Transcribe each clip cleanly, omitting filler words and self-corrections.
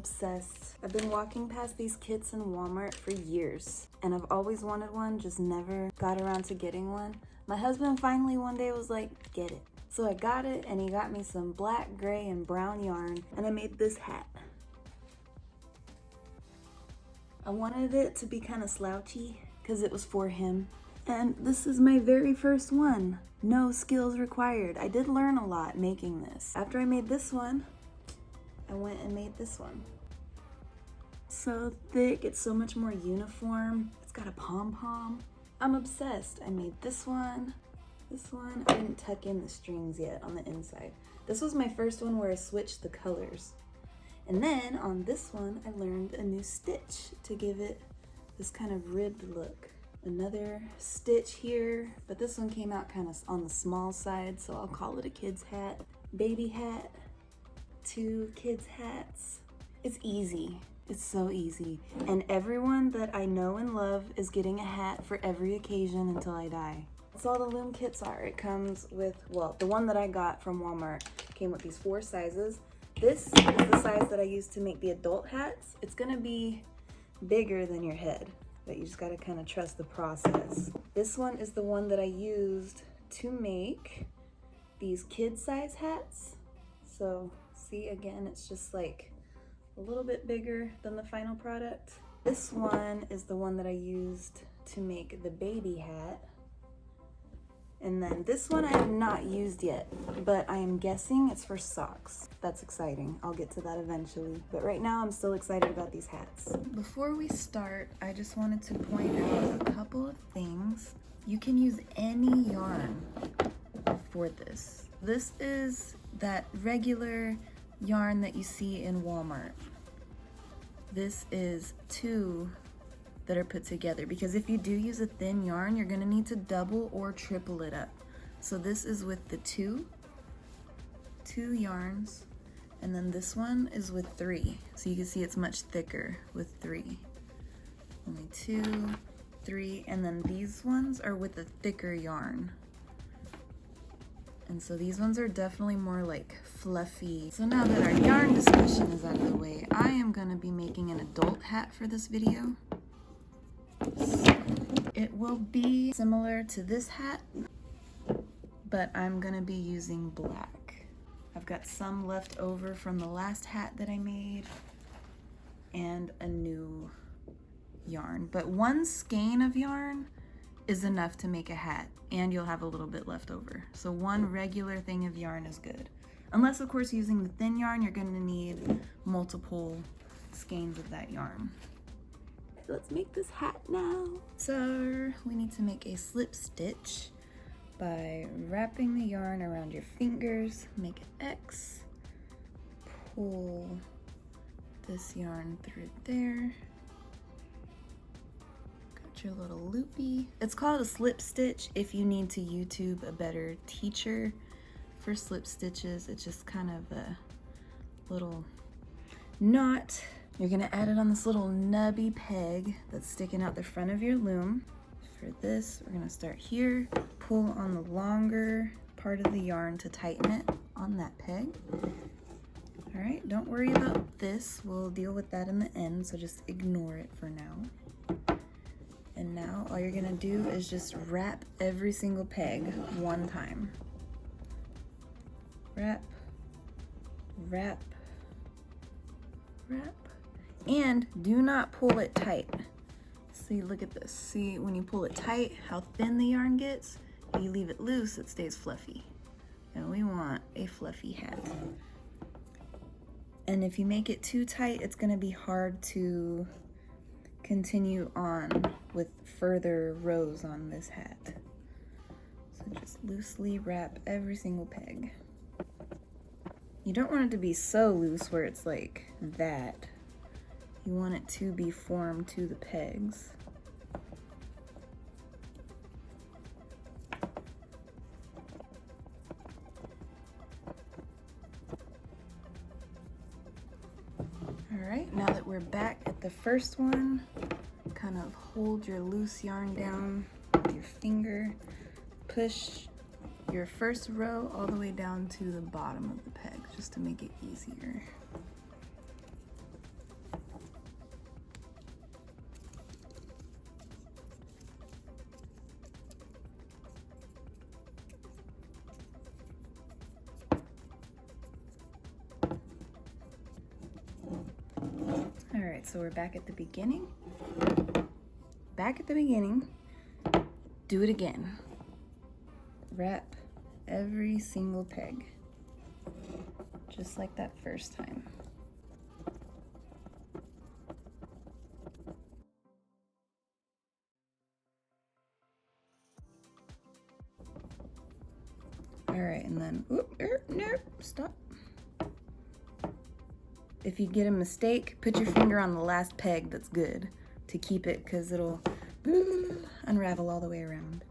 obsessed. I've been walking past these kits in Walmart for years, and I've always wanted one, just never got around to getting one. My husband finally one day was like, get it. So I got it, and he got me some black, gray, and brown yarn, and I made this hat. I wanted it to be kind of slouchy, because it was for him. And this is my very first one. No skills required. I did learn a lot making this. After I made this one, I went and made this one. So thick, it's so much more uniform. It's got a pom-pom. I'm obsessed. I made this one. I didn't tuck in the strings yet on the inside. This was my first one where I switched the colors. And then on this one, I learned a new stitch to give it this kind of ribbed look. Another stitch here, but this one came out kind of on the small side, so I'll call it a kid's hat. Baby hat, 2 kids' hats. It's easy. It's so easy. And everyone that I know and love is getting a hat for every occasion until I die. That's all the loom kits are. It comes with, well, the one that I got from Walmart came with these 4 sizes. This is the size that I use to make the adult hats. It's gonna be bigger than your head, but you just gotta kind of trust the process. This one is the one that I used to make these kid-size hats. So see, again, it's just like a little bit bigger than the final product. This one is the one that I used to make the baby hat. And then this one I have not used yet, but I am guessing it's for socks. That's exciting. I'll get to that eventually. But right now I'm still excited about these hats. Before we start, I just wanted to point out a couple of things. You can use any yarn for this. This is that regular yarn that you see in Walmart. This is 2 that are put together, because if you do use a thin yarn, you're gonna need to double or triple it up. So this is with the two yarns, and then this one is with 3. So you can see it's much thicker with 3. Only 2, 3, and then these ones are with a thicker yarn. And so these ones are definitely more like fluffy. So now that our yarn discussion is out of the way, I am gonna be making an adult hat for this video. It will be similar to this hat, but I'm gonna be using black. I've got some left over from the last hat that I made and a new yarn. But 1 skein of yarn is enough to make a hat, and you'll have a little bit left over. So 1 regular thing of yarn is good. Unless, of course, using the thin yarn, you're gonna need multiple skeins of that yarn. Let's make this hat now. So we need to make a slip stitch by wrapping the yarn around your fingers, make an X, pull this yarn through there. Got your little loopy. It's called a slip stitch if you need to YouTube a better teacher for slip stitches. It's just kind of a little knot. You're gonna add it on this little nubby peg that's sticking out the front of your loom. For this, we're gonna start here, pull on the longer part of the yarn to tighten it on that peg. All right, don't worry about this. We'll deal with that in the end, so just ignore it for now. And now all you're gonna do is just wrap every single peg 1 time. Wrap, wrap, wrap. And do not pull it tight. See, look at this. See, when you pull it tight, how thin the yarn gets? If you leave it loose, it stays fluffy. And we want a fluffy hat. And if you make it too tight, it's gonna be hard to continue on with further rows on this hat. So just loosely wrap every single peg. You don't want it to be so loose where it's like that. You want it to be formed to the pegs. All right, now that we're back at the first one, kind of hold your loose yarn down with your finger, push your first row all the way down to the bottom of the peg, just to make it easier. right, so we're back at the beginning. Back at the beginning. Do it again. Wrap every single peg, just like that first time. All right, and then, nope, stop. If you get a mistake, put your finger on the last peg that's good to keep it, because it'll unravel all the way around.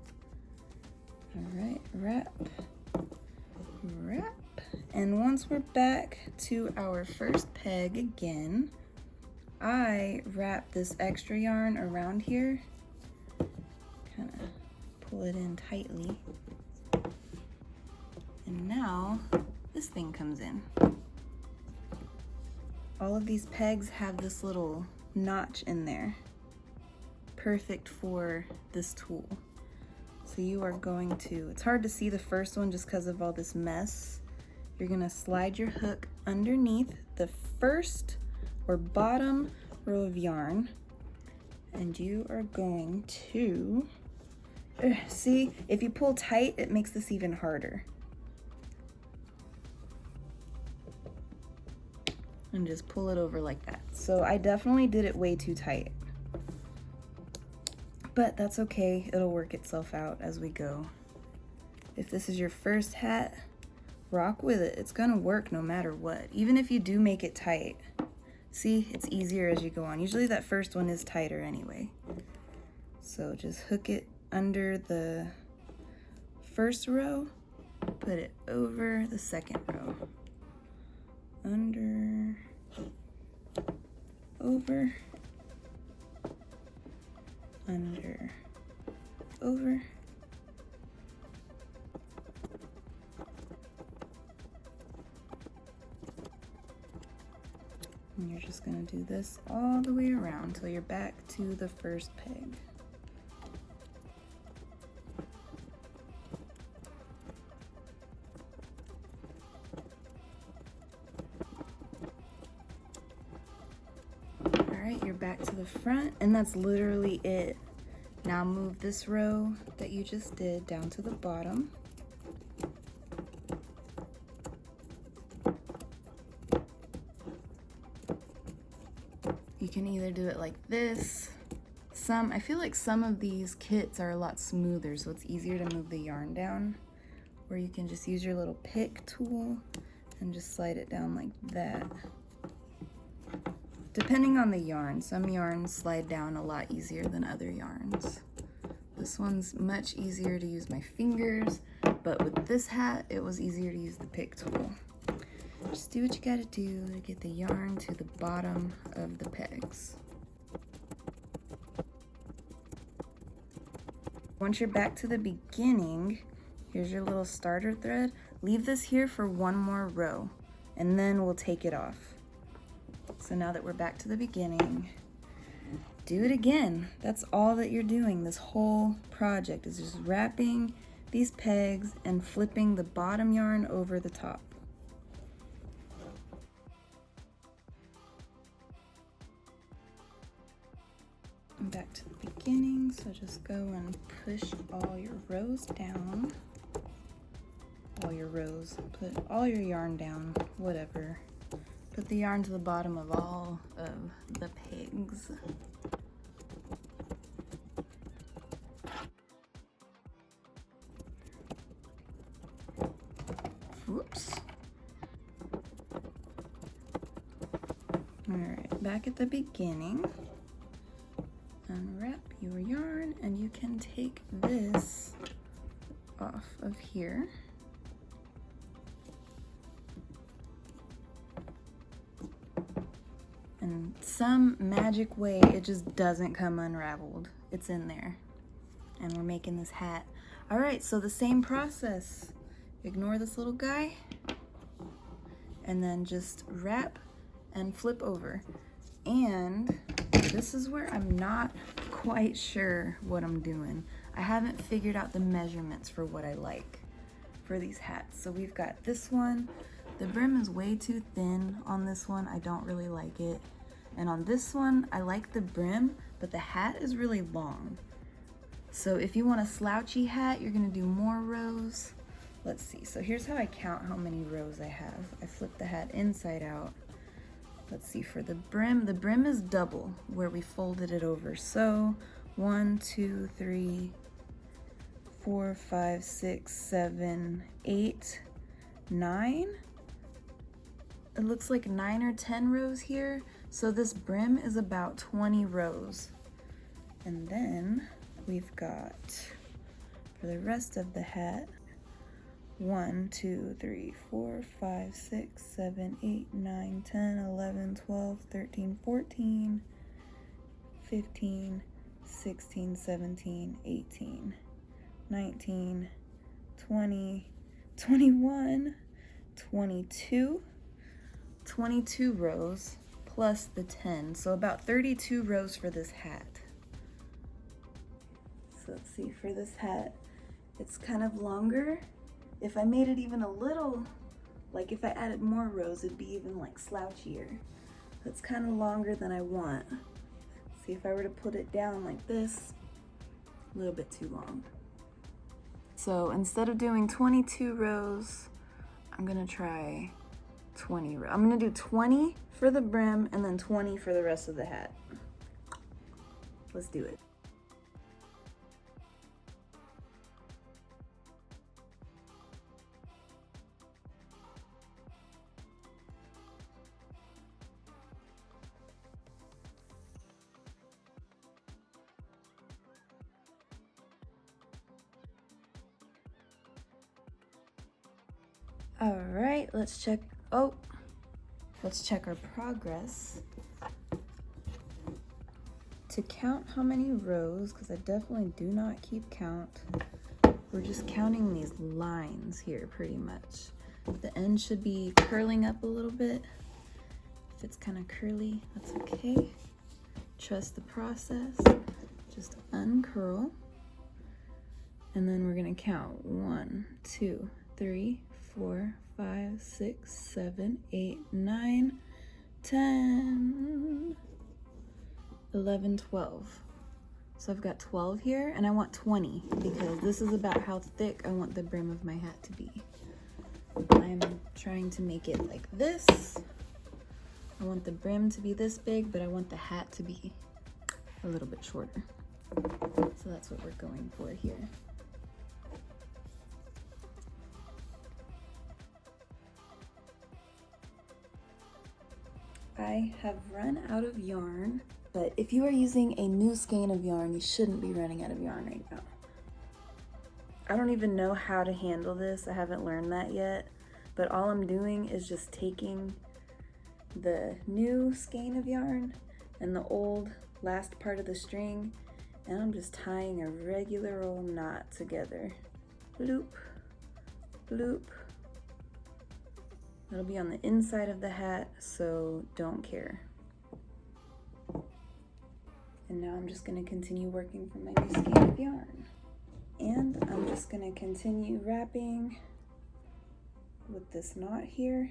All right, wrap. And once we're back to our first peg again, I wrap this extra yarn around here, kind of pull it in tightly. And now this thing comes in. All of these pegs have this little notch in there, perfect for this tool. So you are going to, it's hard to see the first one just because of all this mess. You're gonna slide your hook underneath the first or bottom row of yarn, and you are going to, see, if you pull tight, it makes this even harder. And just pull it over like that. So I definitely did it way too tight, but that's okay. It'll work itself out as we go. If this is your first hat, rock with it. It's gonna work no matter what. Even if you do make it tight, see, it's easier as you go on. Usually that first one is tighter anyway. So just hook it under the first row, put it over the second row. Under, over, under, over. And you're just gonna do this all the way around until you're back to the first peg. You're back to the front, and that's literally it. Now move this row that you just did down to the bottom. You can either do it like this. I feel like some of these kits are a lot smoother, so it's easier to move the yarn down, or you can just use your little pick tool and just slide it down like that. Depending on the yarn, some yarns slide down a lot easier than other yarns. This one's much easier to use my fingers, but with this hat, it was easier to use the pick tool. Just do what you gotta do to get the yarn to the bottom of the pegs. Once you're back to the beginning, here's your little starter thread. Leave this here for one more row, and then we'll take it off. So now that we're back to the beginning, do it again. That's all that you're doing. This whole project is just wrapping these pegs and flipping the bottom yarn over the top. And back to the beginning, so just go and push all your rows down. All your rows, put all your yarn down, whatever. Put the yarn to the bottom of all of the pegs. Whoops. All right, back at the beginning. Unwrap your yarn, and you can take this off of here. And some magic way, it just doesn't come unraveled. It's in there. And we're making this hat. All right, so the same process. Ignore this little guy. And then just wrap and flip over. And this is where I'm not quite sure what I'm doing. I haven't figured out the measurements for what I like for these hats. So we've got this one. The brim is way too thin on this one. I don't really like it. And on this one, I like the brim, but the hat is really long. So if you want a slouchy hat, you're gonna do more rows. Let's see, so here's how I count how many rows I have. I flip the hat inside out. Let's see, for the brim is double where we folded it over. So 1, 2, 3, 4, 5, 6, 7, 8, 9. It looks like 9 or 10 rows here. So this brim is about 20 rows. And then we've got, for the rest of the hat, 1, 2, 3, 4, 5, 6, 7, 8, 9, 10, 11, 12, 13, 14, 15, 16, 17, 18, 19, 20, 21, 22, 22 rows plus the 10, so about 32 rows for this hat. So let's see, for this hat, it's kind of longer. If I made it even a little, like if I added more rows, it'd be even like slouchier. It's kind of longer than I want. See, if I were to put it down like this, a little bit too long. So instead of doing 22 rows, I'm gonna try 20 rows. I'm gonna do 20 for the brim and then 20 for the rest of the hat. Let's do it. All right, let's check our progress. To count how many rows, because I definitely do not keep count, we're just counting these lines here pretty much. The end should be curling up a little bit. If it's kind of curly, that's okay. Trust the process. Just uncurl. And then we're gonna count 1, 2, 3, 4, 5, 6, 7, 8, 9, 10, 11, 12. So I've got 12 here, and I want 20 because this is about how thick I want the brim of my hat to be. I'm trying to make it like this. I want the brim to be this big, but I want the hat to be a little bit shorter. So that's what we're going for here. I have run out of yarn, but if you are using a new skein of yarn, you shouldn't be running out of yarn right now. I don't even know how to handle this. I haven't learned that yet, but all I'm doing is just taking the new skein of yarn and the old last part of the string, and I'm just tying a regular old knot together. Loop, loop. That'll be on the inside of the hat, so don't care. And now I'm just gonna continue working from my new skein of yarn. And I'm just gonna continue wrapping with this knot here.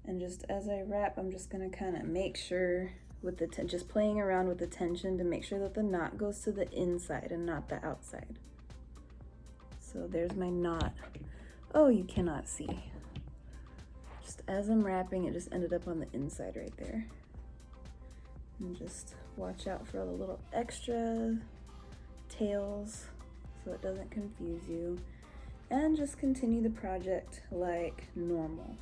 And just as I wrap, I'm just gonna kind of make sure with the, just playing around with the tension to make sure that the knot goes to the inside and not the outside. So there's my knot. Oh, you cannot see. Just as I'm wrapping, it just ended up on the inside right there. And just watch out for all the little extra tails so it doesn't confuse you. And just continue the project like normal.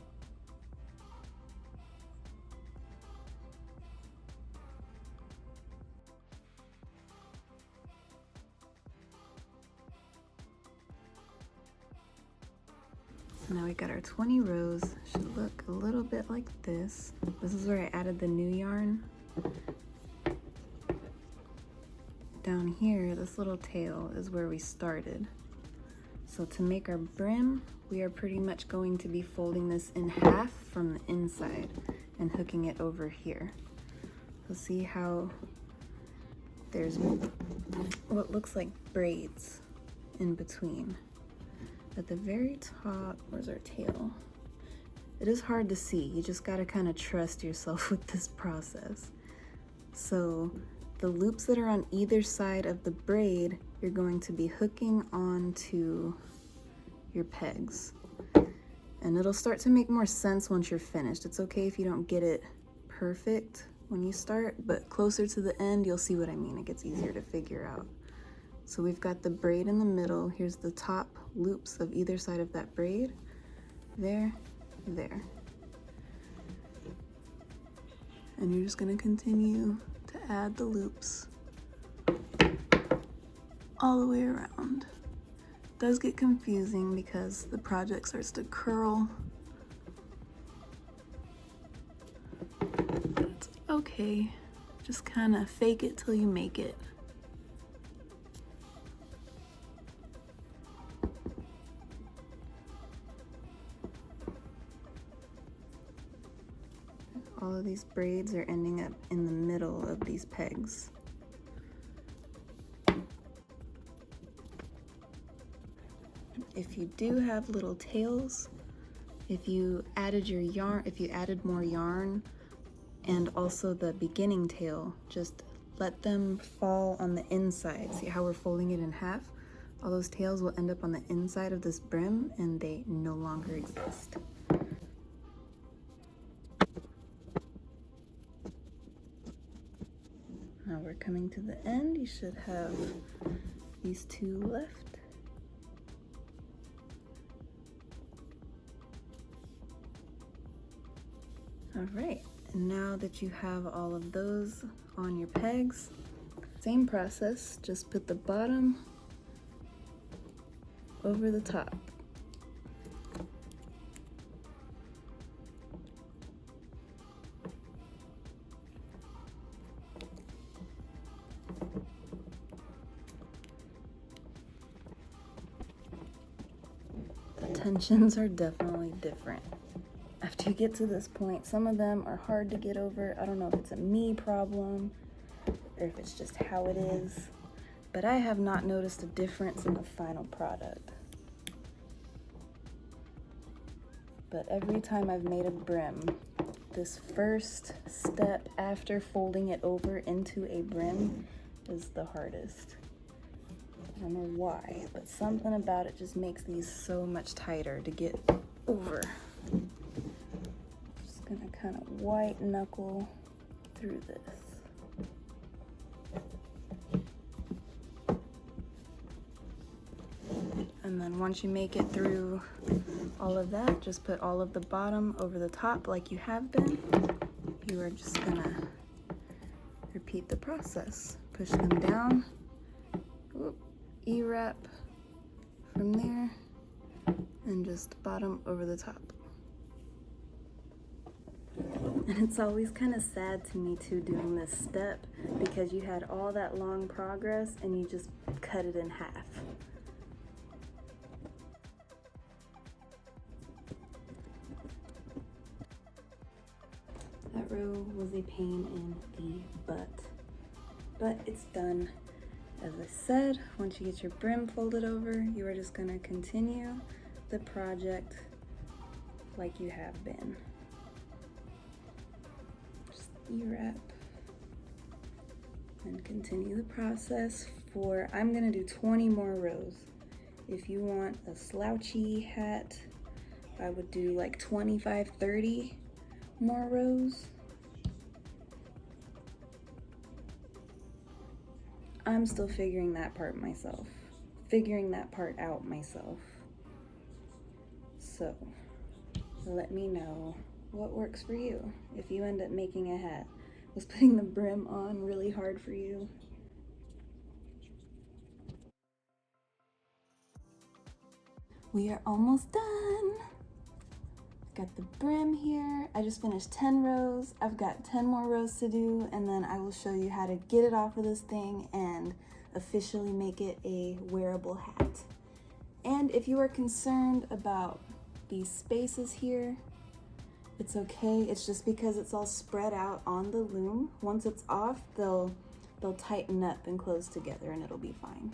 So now we got our 20 rows. Should look a little bit like this. This is where I added the new yarn. Down here, this little tail is where we started. So to make our brim, we are pretty much going to be folding this in half from the inside and hooking it over here. So see how there's what looks like braids in between. At the very top, where's our tail? It is hard to see. You just gotta kind of trust yourself with this process. So the loops that are on either side of the braid, you're going to be hooking onto your pegs. And it'll start to make more sense once you're finished. It's okay if you don't get it perfect when you start, but closer to the end, you'll see what I mean. It gets easier to figure out. So we've got the braid in the middle. Here's the top loops of either side of that braid. There, there. And you're just gonna continue to add the loops all the way around. It does get confusing because the project starts to curl. But it's okay. Just kind of fake it till you make it. All of these braids are ending up in the middle of these pegs. If you do have little tails, if you added your yarn, if you added more yarn and also the beginning tail, just let them fall on the inside. See how we're folding it in half? All those tails will end up on the inside of this brim and they no longer exist. Now we're coming to the end. You should have these two left. All right, and now that you have all of those on your pegs, same process, just put the bottom over the top. Tensions are definitely different. After you get to this point, some of them are hard to get over. I don't know if it's a me problem or if it's just how it is, but I have not noticed a difference in the final product. But every time I've made a brim, this first step after folding it over into a brim is the hardest. I don't know why, but something about it just makes these so much tighter to get over. Just gonna kind of white knuckle through this. And then once you make it through all of that, just put all of the bottom over the top like you have been. You are just gonna repeat the process. Push them down. Whoop. E-wrap from there and just bottom over the top. And it's always kind of sad to me too doing this step because you had all that long progress and you just cut it in half. That row was a pain in the butt, but it's done. As I said, once you get your brim folded over, you are just going to continue the project like you have been. Just E-wrap and continue the process for, I'm going to do 20 more rows. If you want a slouchy hat, I would do like 25, 30 more rows. I'm still figuring that part out myself. So let me know what works for you. If you end up making a hat, was putting the brim on really hard for you? We are almost done. Got the brim here. I just finished 10 rows. I've got 10 more rows to do, and then I will show you how to get it off of this thing and officially make it a wearable hat. And if you are concerned about these spaces here, it's okay. It's just because it's all spread out on the loom. Once it's off, they'll tighten up and close together and it'll be fine.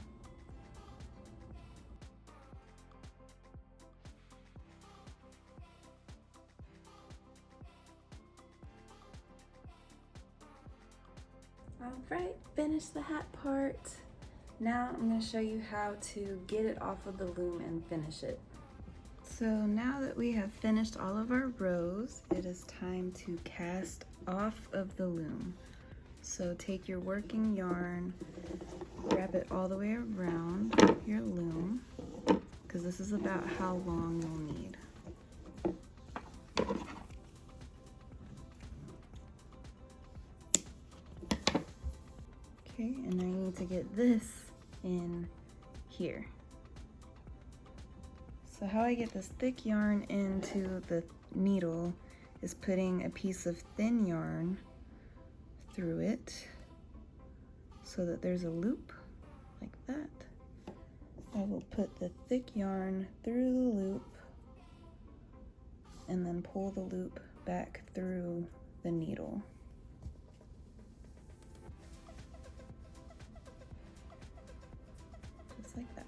Alright, finished the hat part. Now I'm going to show you how to get it off of the loom and finish it. So now that we have finished all of our rows, it is time to cast off of the loom. So take your working yarn, wrap it all the way around your loom, because this is about how long you'll need. Okay, and now you need to get this in here. So how I get this thick yarn into the needle is putting a piece of thin yarn through it so that there's a loop like that. I will put the thick yarn through the loop and then pull the loop back through the needle. Just like that.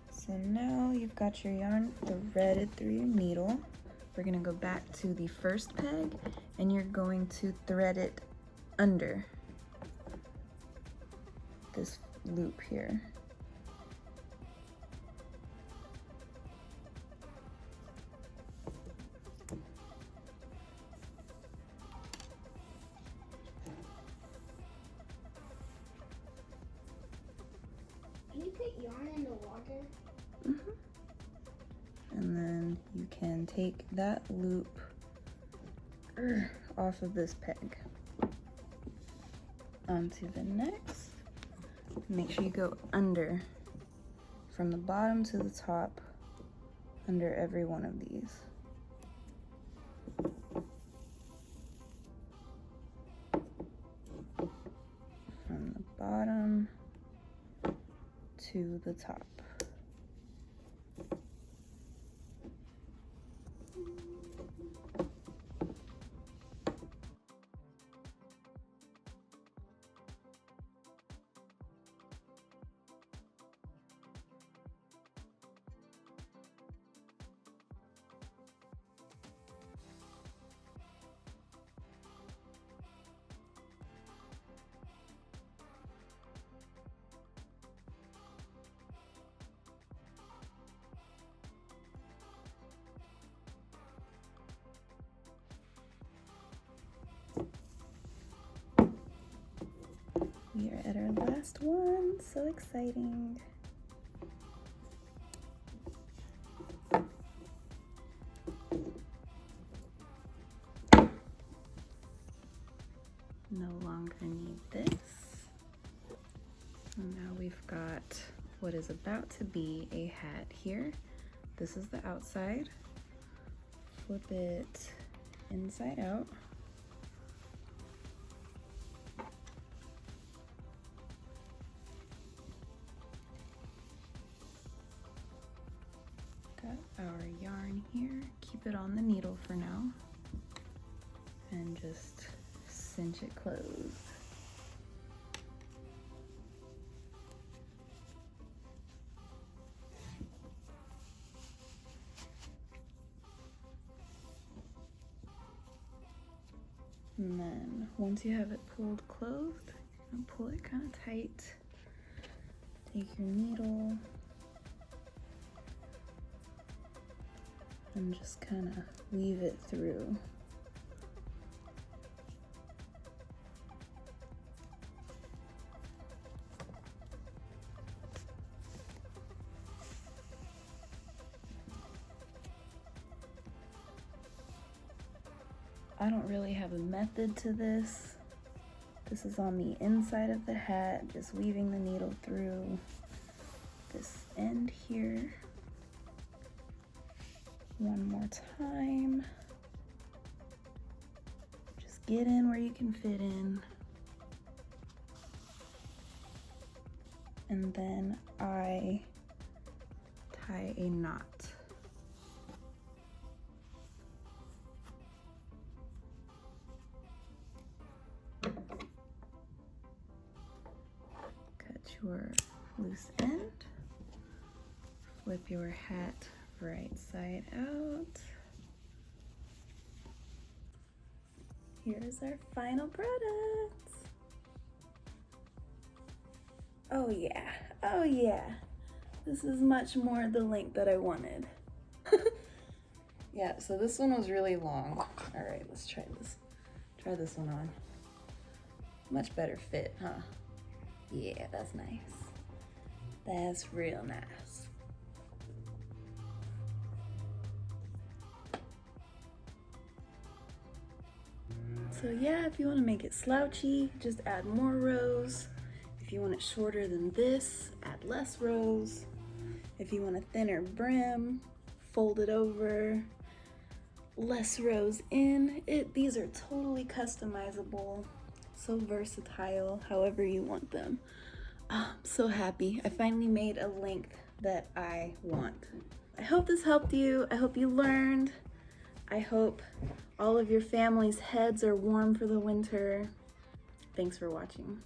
So now you've got your yarn threaded through your needle. We're gonna go back to the first peg and you're going to thread it under this loop here. Can you put yarn in the water? And then you can take that loop off of this peg onto the next. Make sure you go under from the bottom to the top under every one of these. From the bottom to the top. We are at our last one, so exciting. No longer need this. And now we've got what is about to be a hat here. This is the outside. Flip it inside out. Got our yarn here. Keep it on the needle for now and just cinch it closed. And then once you have it pulled closed, pull it kind of tight. Take your needle and just kind of weave it through. I don't really have a method to this. This is on the inside of the hat, just weaving the needle through this end here. One more time. Just get in where you can fit in. And then I tie a knot. Your loose end, flip your hat right side out. Here's our final product. Oh yeah, oh yeah. This is much more the length that I wanted. Yeah, so this one was really long. All right, let's try this. Try this one on. Much better fit, huh? Yeah, that's nice. That's real nice. So yeah, if you want to make it slouchy, just add more rows. If you want it shorter than this, add less rows. If you want a thinner brim, fold it over, less rows in. These are totally customizable, so versatile, however you want them. I'm so happy. I finally made a length that I want. I hope this helped you. I hope you learned. I hope all of your family's heads are warm for the winter. Thanks for watching.